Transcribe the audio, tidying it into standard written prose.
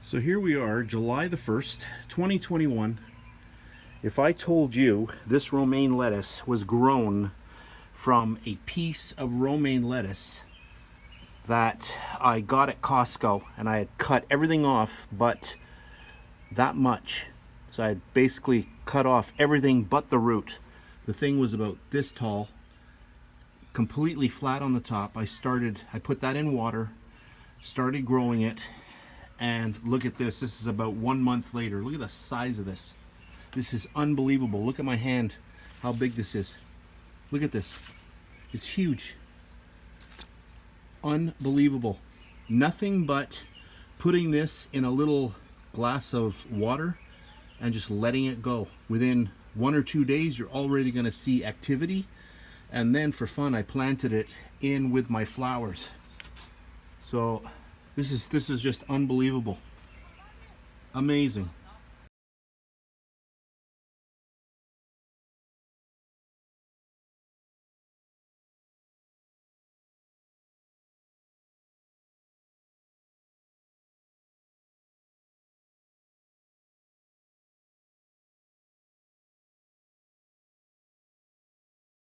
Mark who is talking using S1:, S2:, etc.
S1: So here we are, July the 1st, 2021. If I told you this romaine lettuce was grown from a piece of romaine lettuce that I got at Costco, and I had cut everything off but that much. So I had basically cut off everything but the root. The thing was about this tall, completely flat on the top. I put that in water, started growing it, and look at this. This is about 1 month later. Look at the size of this. This is unbelievable. Look at my hand, how big this is. Look at this. It's huge. Unbelievable. Nothing but putting this in a little glass of water and just letting it go. Within 1 or 2 days, you're already going to see activity. And then for fun, I planted it in with my flowers. So this is just unbelievable. Amazing.